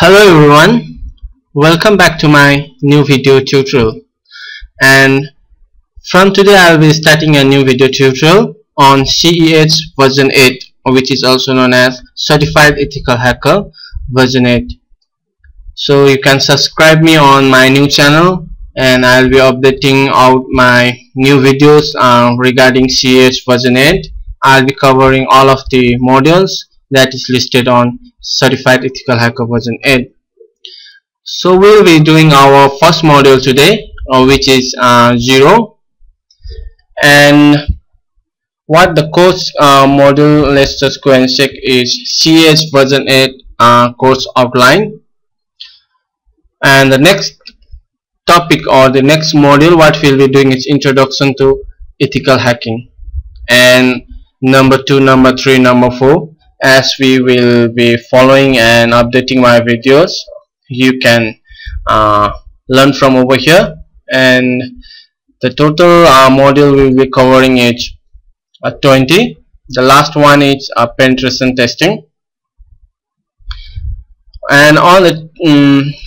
Hello everyone, welcome back to my new video tutorial. And from today I will be starting a new video tutorial on CEH version 8, which is also known as Certified Ethical Hacker version 8. So you can subscribe me on my new channel and I will be updating out my new videos regarding CEH version 8. I will be covering all of the modules that is listed on Certified Ethical Hacker version 8. So we will be doing our first module today, which is 0. And what the course module, let's just go and check, is CEH version 8 course outline. And the next topic or the next module what we'll be doing is introduction to ethical hacking. And number 2, number 3, number 4, as we will be following and updating my videos, you can learn from over here. And the total module we will be covering is 20. The last one is penetration testing. And on the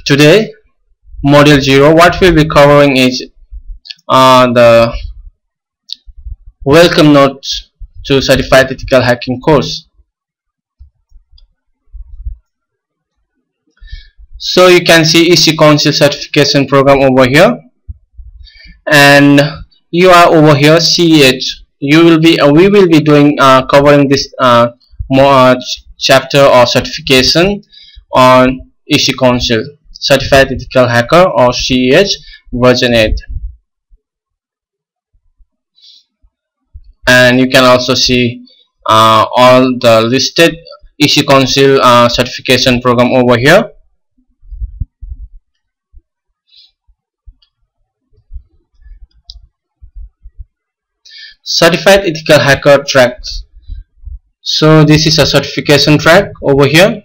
today module 0, what we'll be covering is the welcome notes to Certified Ethical Hacking course. So you can see EC Council certification program over here, and you are over here CEH. We will be doing covering this more chapter or certification on EC Council Certified Ethical Hacker or CEH version 8. And you can also see all the listed EC Council certification program over here. Certified Ethical Hacker tracks. So this is a certification track over here.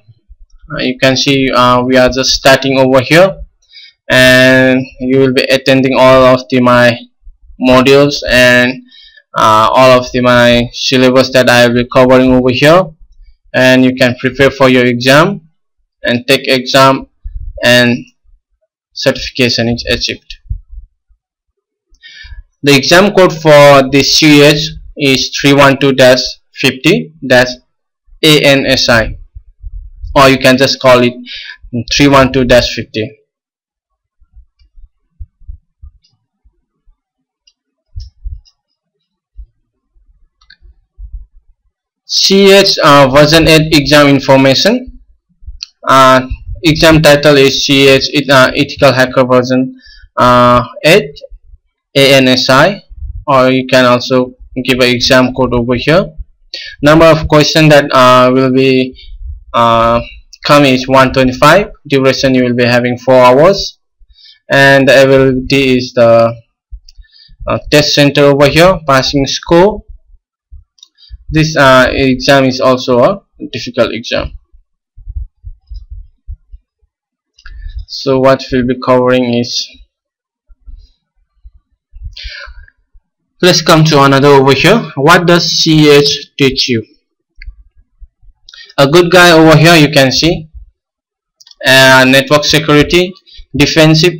You can see we are just starting over here, and you will be attending all of my modules and all of my syllabus that I will be covering over here, and you can prepare for your exam and take exam and certification is achieved. The exam code for this CEH is 312-50-ANSI, or you can just call it 312-50. CEH version 8 exam information. Exam title is CEH Ethical Hacker version 8 ANSI, or you can also give an exam code over here. Number of questions that will be coming is 125. Duration you will be having 4 hours, and the availability is the test center over here. Passing score. This exam is also a difficult exam. So what we'll be covering is, let's come to another over here. What does CEH teach you? A good guy over here, you can see network security, defensive,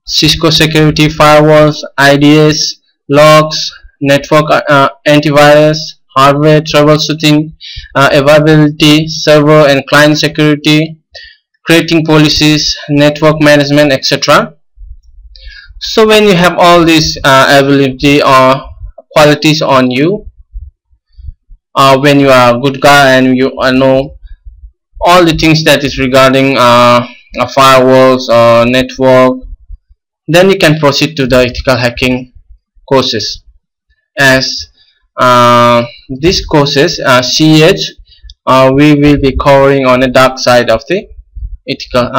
Cisco security, firewalls, IDS, logs, network antivirus, hardware troubleshooting, availability, server and client security, creating policies, network management, etc. So when you have all these ability or qualities on you, when you are a good guy and you know all the things that is regarding firewalls or network, then you can proceed to the ethical hacking courses. As these courses CEH, we will be covering on the dark side of the ethical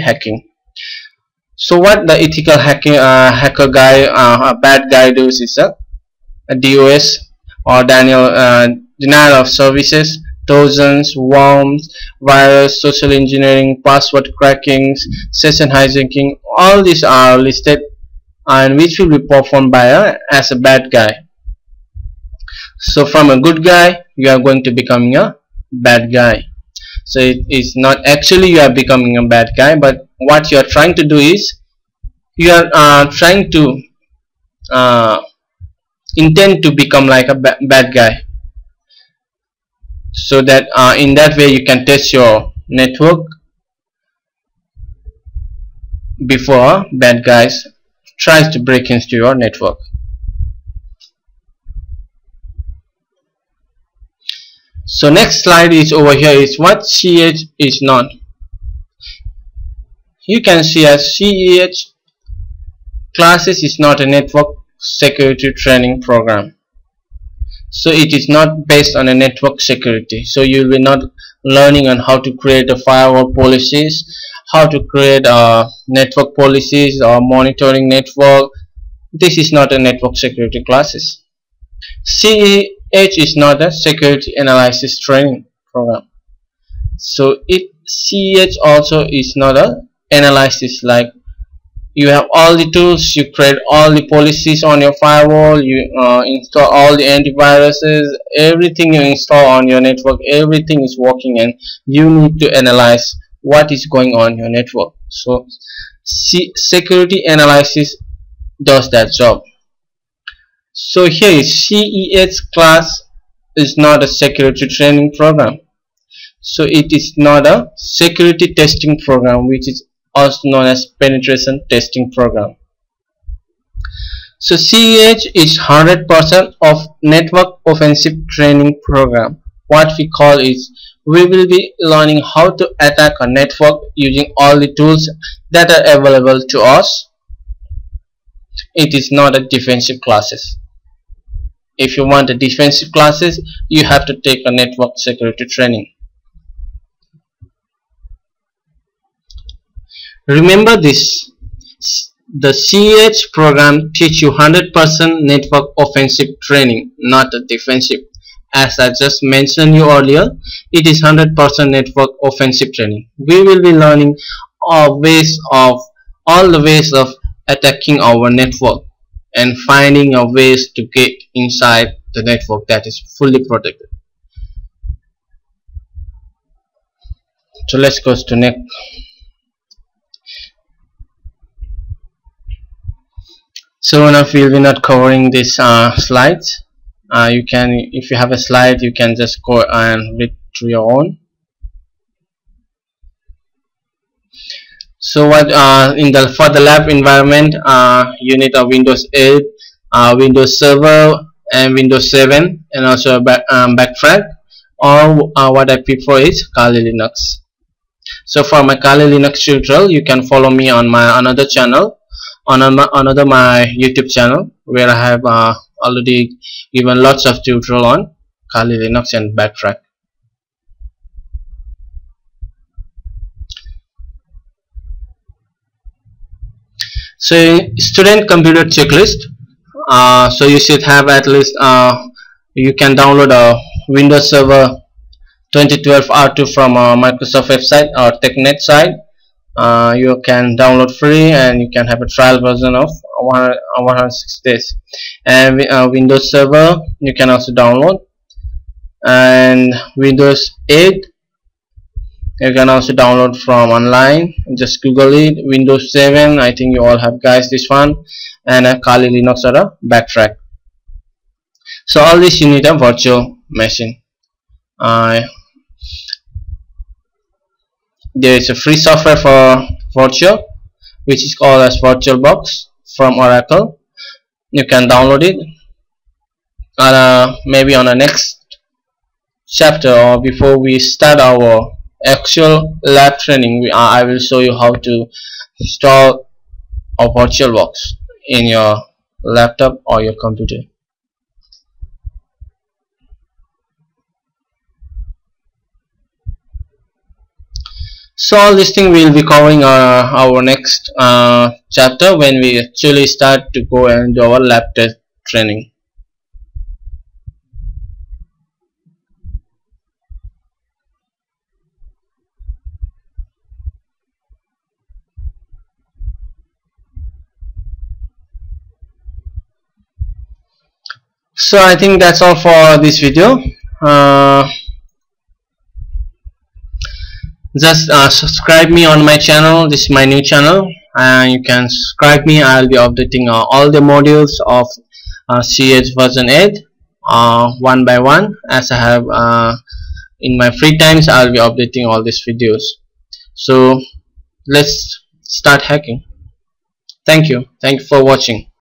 hacking. So what the ethical hacker guy, a bad guy, does is a DOS or denial of services, trojans, worms, virus, social engineering, password crackings, session hijacking. All these are listed and which will be performed by as a bad guy. So from a good guy you are going to becoming a bad guy. So it is not actually you are becoming a bad guy, but what you are trying to do is you are trying to uh, intend to become like a bad guy, so that in that way you can test your network before bad guys tries to break into your network. So next slide is over here is what CEH is not. You can see as CEH classes is not a network security training program. So it is not based on a network security. So you will be not learning on how to create a firewall policies, how to create network policies or monitoring network. This is not a network security classes. CEH is not a security analysis training program. So CEH also is not a analysis, like you have all the tools, you create all the policies on your firewall, you install all the antiviruses, everything you install on your network, everything is working, and you need to analyze what is going on in your network. So security analysis does that job. So here is CEH class is not a security training program. So it is not a security testing program, which is also known as penetration testing program. So CEH is 100% of network offensive training program. What we call is we will be learning how to attack a network using all the tools that are available to us. It is not a defensive classes. If you want a defensive classes, you have to take a network security training. Remember this, the CEH program teach you 100% network offensive training, not a defensive. As I just mentioned you earlier, it is 100% network offensive training. We will be learning all the ways of attacking our network and finding a ways to get inside the network that is fully protected. So let's go to next. So now we'll be not covering this slides. You can, if you have a slide, you can just go and read through your own. So what for the lab environment, you need a Windows 8, Windows Server, and Windows 7, and also a backtrack. Or what I prefer is Kali Linux. So for my Kali Linux tutorial, you can follow me on my another channel, on my YouTube channel, where I have already given lots of tutorial on Kali Linux and backtrack. So student computer checklist. So you should have at least you can download a Windows Server 2012 R2 from Microsoft website or TechNet site. You can download free, and you can have a trial version of 106 days. And Windows Server you can also download, and Windows 8 you can also download from online. Just Google it. Windows 7, I think you all have guys this one, and a Kali Linux or a backtrack. So all this you need a virtual machine. There is a free software for virtual, which is called as VirtualBox from Oracle. You can download it, maybe on the next chapter, or before we start our actual lab training, I will show you how to install a VirtualBox in your laptop or your computer. So all this thing we will be covering our next chapter, when we actually start to go and do our lab test training. So I think that's all for this video. Just subscribe me on my channel. This is my new channel, and you can subscribe me. I'll be updating all the modules of CH version 8 one by one, as I have in my free times. I'll be updating all these videos. So let's start hacking. Thank you for watching.